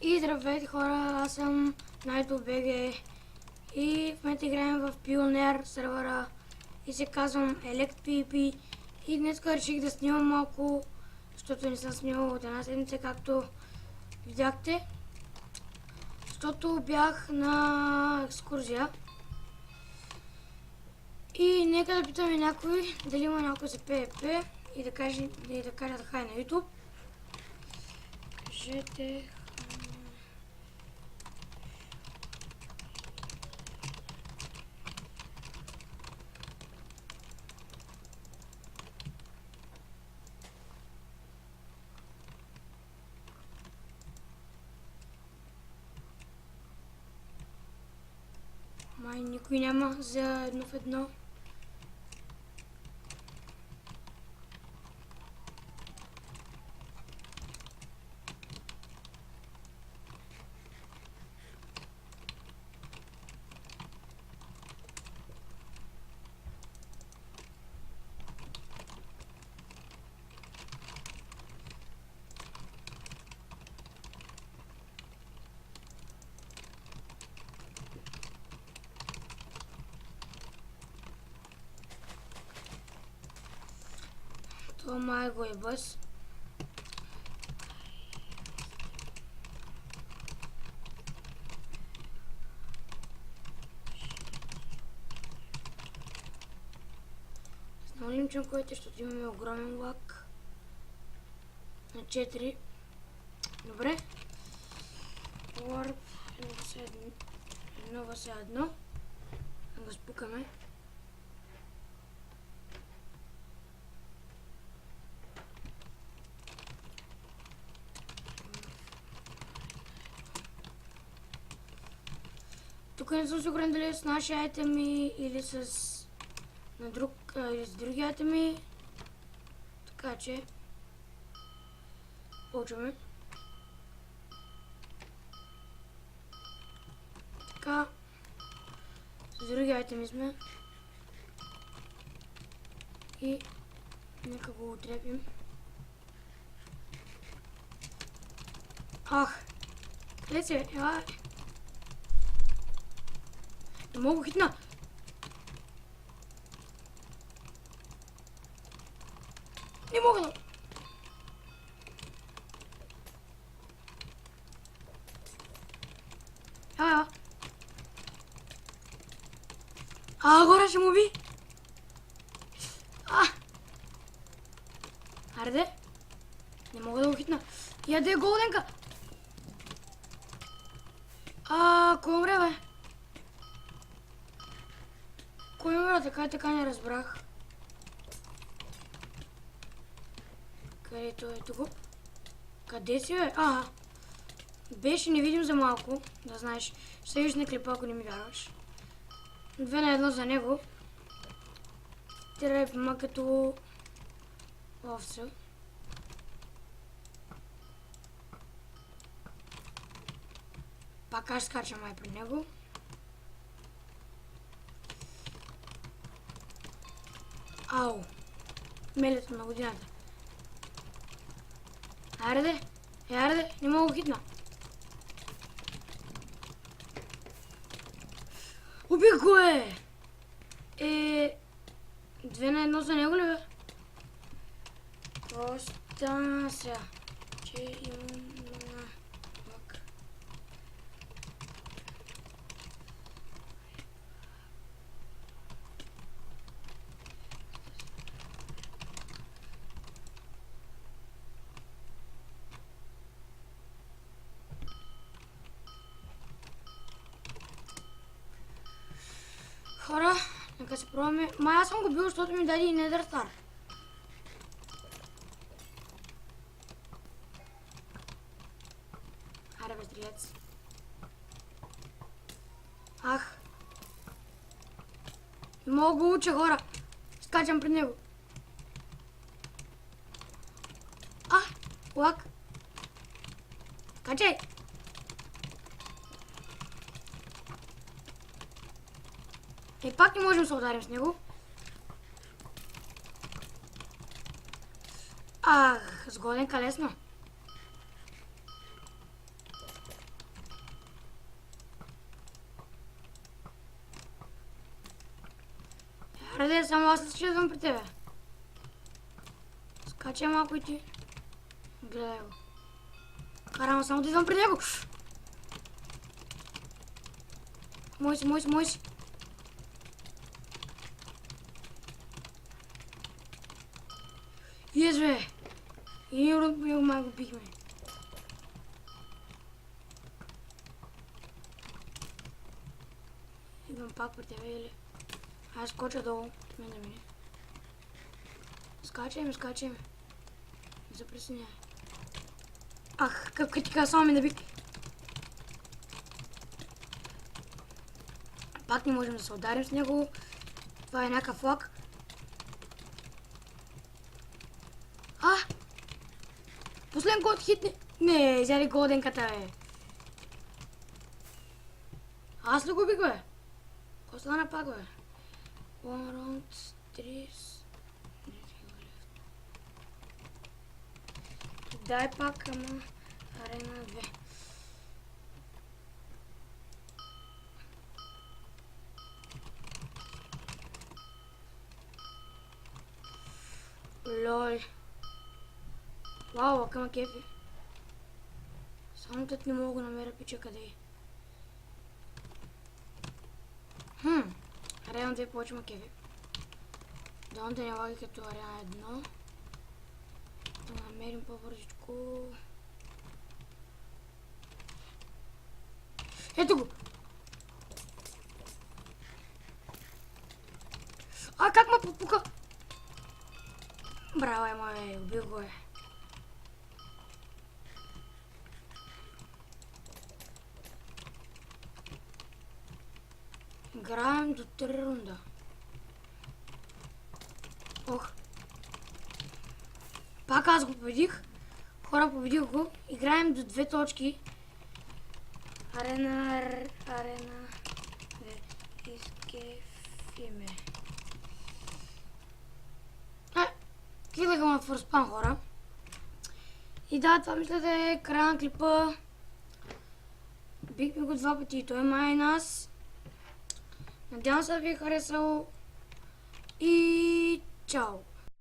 И здравейте хора, аз съм NightBG и в момента играем в Pioneer сервера и се казвам ElectPvP и днес реших да снимам малко, защото не съм снимал от една седмица, както видяхте, защото бях на екскурзия и нека да питаме някой дали има някой за PvP и да кажат хай на YouTube. Кажете май никой няма за едно в едно. Това май го е бъс. Намалим чанковете, защото имаме огромен лак. На 4. Добре. Warp 1 да го спукаме. Тук не съм сигурен дали е с наши айтеми или с други айтеми. Така че получваме. Така. С други айтеми сме. И нека го отрепим. Ах! Къде се? Не мога хитна! Не мога да... Горе ще му би! Арде! Не мога да го хитна! Яде голденка! Кой умре, бе? Кой умре? Така не разбрах. Където е тук? Къде си, бе? Беше невидим за малко, да знаеш. Ще виж на клипа, ако не ми вярваш. 2 на 1 за него. Трепма като овца. Пак аз скачам май при него. Ау! Мелето на годината. Айде, не мога да хитна. Убих го, 2 на 1 за него ли, бе? Какво стана сега? Че имам лак. Хора, нека се пробваме. Аз съм го бил, защото ми даде и Nether Star. Аре, бе, стрелец. Не мога го уча, хора. Скачам пред него. Лак. Качай. Пак не можем да се ударим с него. С голенка лесно. Аре, само аз ще идвам при тебе. Скачай малко и ти. Гледай го. Карам само да идвам при него. Мой си. Ес, бе! И май го бихме. Идвам пак при тебе или... Аз скоча долу. Мен да мине. Скачай ме. Не се присъединяй. Ах, как ти каза, само ми набик. Пак не можем да се ударим с него. Това е някакъв лак. Последен год хитне. Не, взяли годенката, бе. Аз ли го бих, бе? Какво стана пак, бе? One round, 3... Дай пак, ама... Арена 2. Лол. Вау, ака ма кефи. Само тът не мога да намеря пича къде е. Арена 2 повече ма кефи. Да не лаги като арена 1. Да намерим по-бързичко. Ето го! Как ма попука? Браво, май, убил го е. Играем до 3 рунда. Ох. Пак аз го победих. Хора, победих го. Играем до 2 точки. Арена... Изкефиме. Кликах на фърспан, хора. И да, това мисля да е края на клипа. Бихме го 2 пъти и той май нас. Надявам се да ви е харесало. И чао!